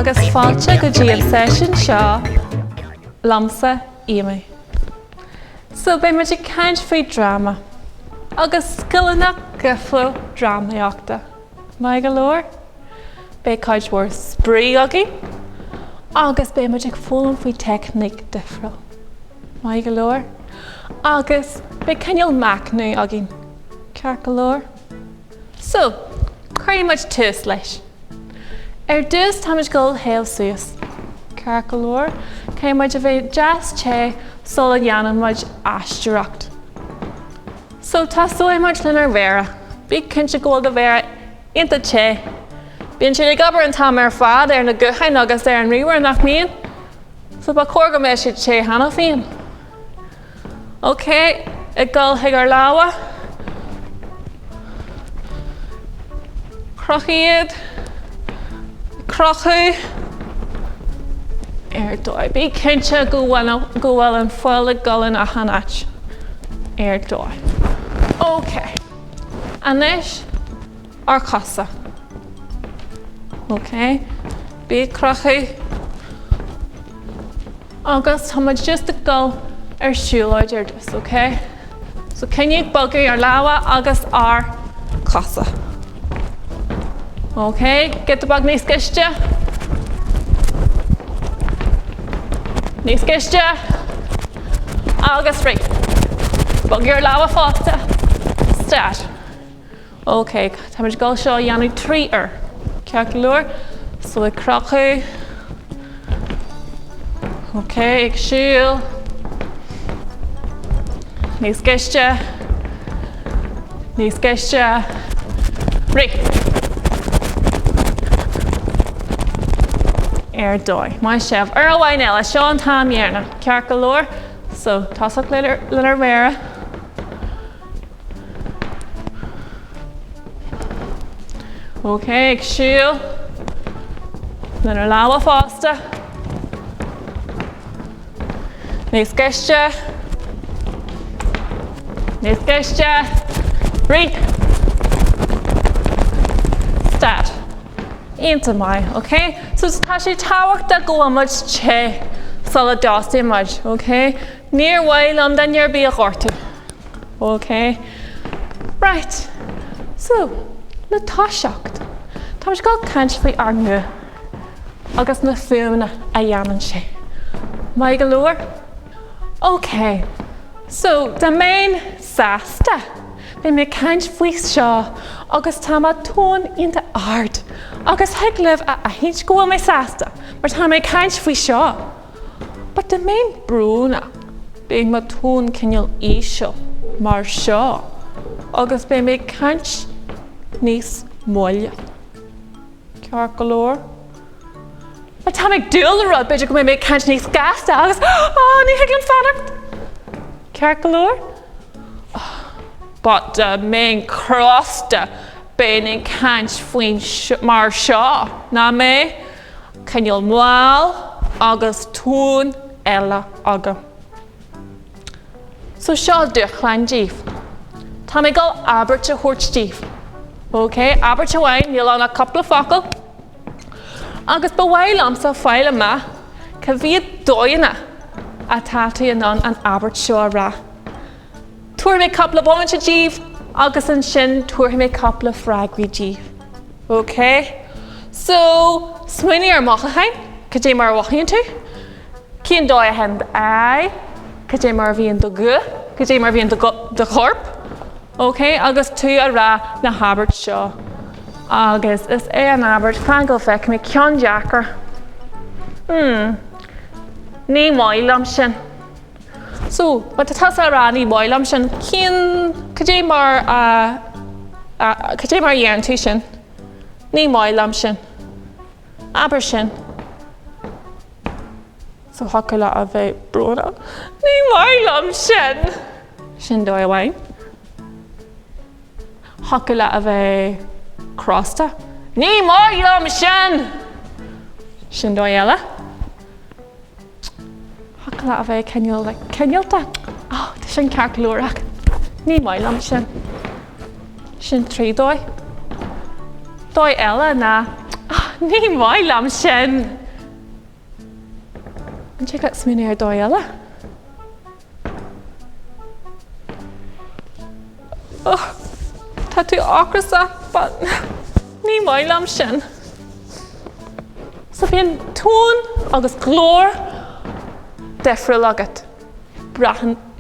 agus fáilte go dtí an Seisiún seo lamsa imi. So bé muid caint faoi drama, agus scileanach goflu drámaíochta. Mai go leor, bé caid mhór sprí agaí, agus bé muid fólam faoi technic difriúil. Mai go leor, agus bé ceiniúil macnú agin. Ceart go leor. So, chuir muid tús leis. Dús tá muid go héal suas. Ceart go leor, cé muid a bheith deas ché sola dhéanam muid aisteoireacht. So tá sói muid lenar mhéara. Bí cinnte ggóil go mhéara inta ché. Bíonn siad gobar an tam ar fad ar na guthain agus ar an riomhar nach míon. So ba cóir go méid siad ché hana féin. OK, I gcuil hiag ar láha. Crochiad. Crochu. Dói. Bí cinnte go bhfuil an foiil golan a hanait. Dói. OK. Anis ar casa. OK. Bí crochu. Agus tá muid just a gcuil ar siúlóid ar dus, OK? So cinniú bogaí ar láha agus ar casa. OK, get the bag níos ciste. Níos ciste. Agus rí. Bogaí ar láha fásta. Start. OK, tá muid gcuil seo dhéanú trí ar. Ceart go leor. So I crochu. OK, ag siúil. Níos ciste. Níos ciste. Rí. Dói. Mai sibh ar bhhain eile seo an tám dhéarna. Ceart go leor. So tasach lenar mhéara. OK, ag siúil. Lenar láha fásta. Níos ciste. Níos ciste. Rí. Start. Ínta mai, OK? So tá sé táhaachta go muid ché sola dásta muid, OK? Níor bhhailm den near bí a ghorta. OK? Right. So, na táiseacht. Tá muid go caint faoi arnú agus na fuamna a dhéanann sé. Mai go leor? OK. So, the main sásta. Bé mé caint faoi seo agus tá má tún ionta ard. Agus heag libh a hint go bhfuil mé sásta, mar tá mé caint faoi seo. But the main brúna bé má tún cinneal ísio mar seo. Agus bé mé caint níos moille. Ceart go leor. But tá mé dúil a rud beidir go mé caint níos gasta agus ní heag an fannacht. Ceart go leor. But the main crosta bénin caint faoin mar seo. Na mé, cinneal mháil agus tún eile agam. So seo duchlein díobh. Tá mé gal abairt a thuirt díobh. OK, abairt a bhain, níl an a coppla focail. Agus ba bhhailm sa fáile ma, ca bhíad dóiana a tátaí an abairt seo a rá. Tuair mé coppla bhainte díobh, agus an sin tuair mé coppla freagraí díobh. OK? So, smuoine ar mothúcháin, go dtí mar bhachaíonn tú. Cían dói a hen ai, go dtí mar bhíonn do gu, go dtí mar bhíonn do chorp. OK? Agus tú a rá na habairt seo. Agus is an abairt fan go feic mé ceann deachar. Ní mailam sin. So, but tá a rá ní mailam sin, cían go dtí mar dhéann tú sin. Ní mailam sin. Aber sin. So haca le a bheith brúna. Ní mailam sin. Sin dói a bhain. Haca le a bheith crosta. Ní mailam sin. Sin dói eile. Haca le a bheith ceinialta. Tá sin ceart glúraach. Ní mailam sin. Sin trí dói. Dói eile na. Ní maill am sin. An sé gat smín ar dóile. Tá tú ágrasa, but ní maill am sin. So bhíon tún agus glór defriúil agat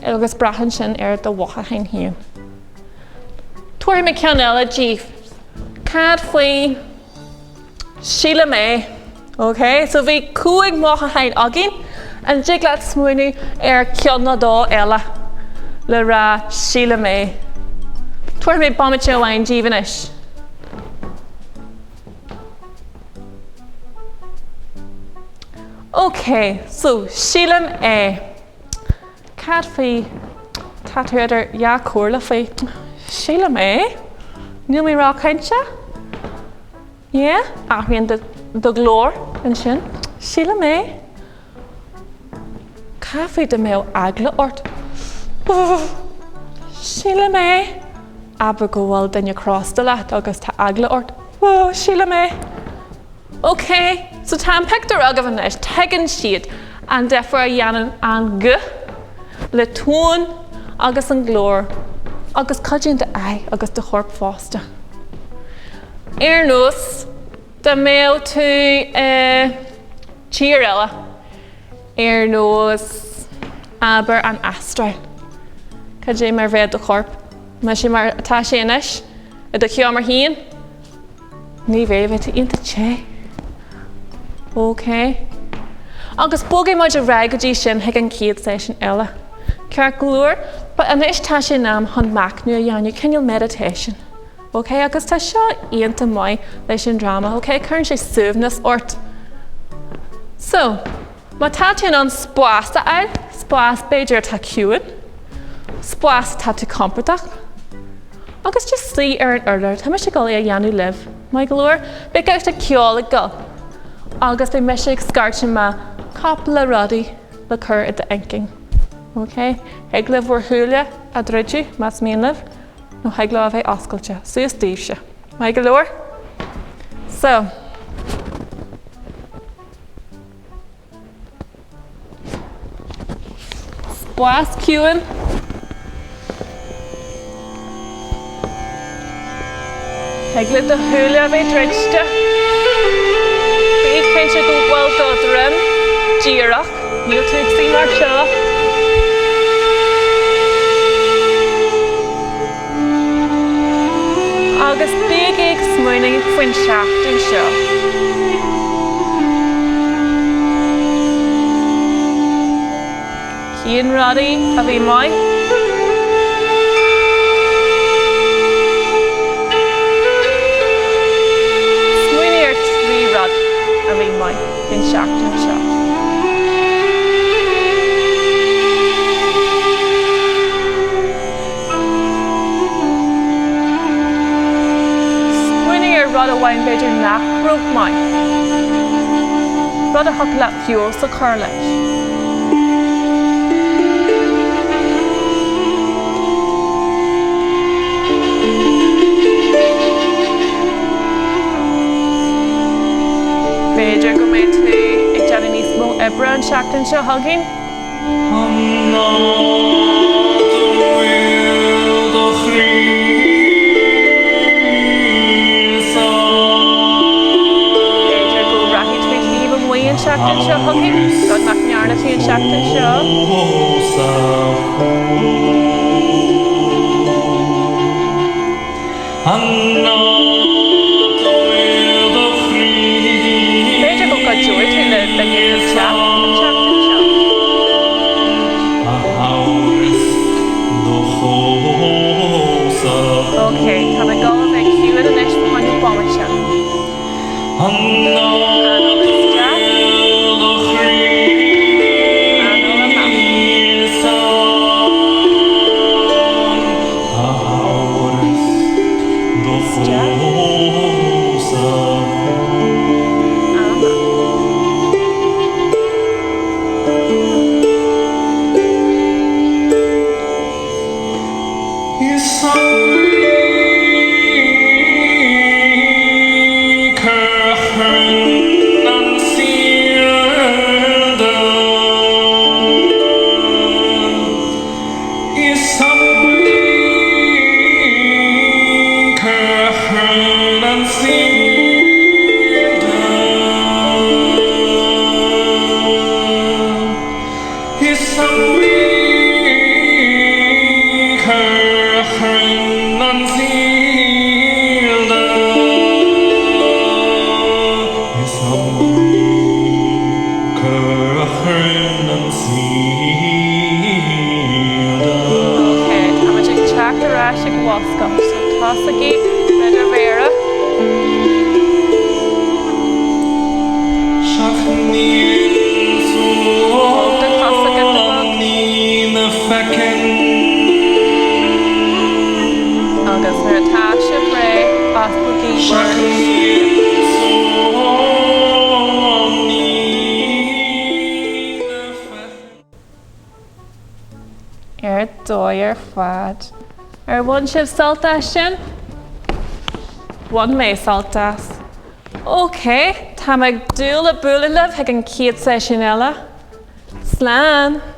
agus brachan sin ar do mothúcháin hiún. Tuair me ceann eile díobh. Cad faoi síle mé. Okay, so bhí cúig mothúcháin agin an jiglaat smúinú ar ceann na dó eile le ra síle mé. Tuair me bamite amháin díobhanis. Okay, so sílam cad faoi tatúidir dhéagóirí faoi sílam níl mé rá cainte? Yeah, aithríonn do glór an sin. Sílam cad faoi do mé agla ort. Sílam aber go bhfuil duine crossta leat agus tá agla ort. Sílam Okay, so tá an picture agah anis, tegann siad an deafar a dhéanann an g le tún agus an glór agus cadíonn de agus de chorp fásta. Ar nús, da mé tú tír eile ar nús aber an astrail. Cadé mar bhéad de chorp. Mar sé mar tá sé inis, a do ceamar híon, ní bhéh tú ionta té. Okay. Agus bógaí muid a raigadí sin ag an céad session eile. Cear glúr, but an is tá sé nám chun macnú a dhéanú cinneal meditation. Okay, agus tá seo ionta mai leis an drama. Okay, chuann sé suamhnas ort. So, má tá tú an spásta ail, spás beidir tá ciúin, spás tá tú comportach. Agus just slí ar an urlár, tá sé gáil a dhéanú libh. Mai glúr, be gait a ceála go. Agus be me sé scartin ma coppla rudaí le cur i de inking. Okay? Heag libh bhór thuúla a dridú, mas míon libh, nó heag le a bheith oscailte. Suas díobh se. Mai go leor? So, spás ciúin. Heag libh do thuúla a bheith dridte. Cé sé go bhfuil do drim, díreach, níl tú ag sí mar seo. Agus bíag ag smúinigh faoin seachtain seo. Cían rudaí a bhí mai. Smúinigh ar trí rud a bhí mai faoin seachtain seo. Smúinigh ar rud a bhain beidir nach rúg mai. Rud a thug leat fiúil sa chur leis. Beidir go méid tú ag deanna níos mó ibre an seachtain seo thugainn. Beidir go raithí tú líomh an mhaí an seachtain seo thugainn. God nach nearna tú an seachtain seo. Joy to the new chapter show. Okay, can I go and make you in the next one you bomb it show? Curtain Dóir fad. Bhain sibh saltas sin? Bhain mé saltas. OK, tá ag dúil a bualadh ag an céad Seisiún eile. Slán!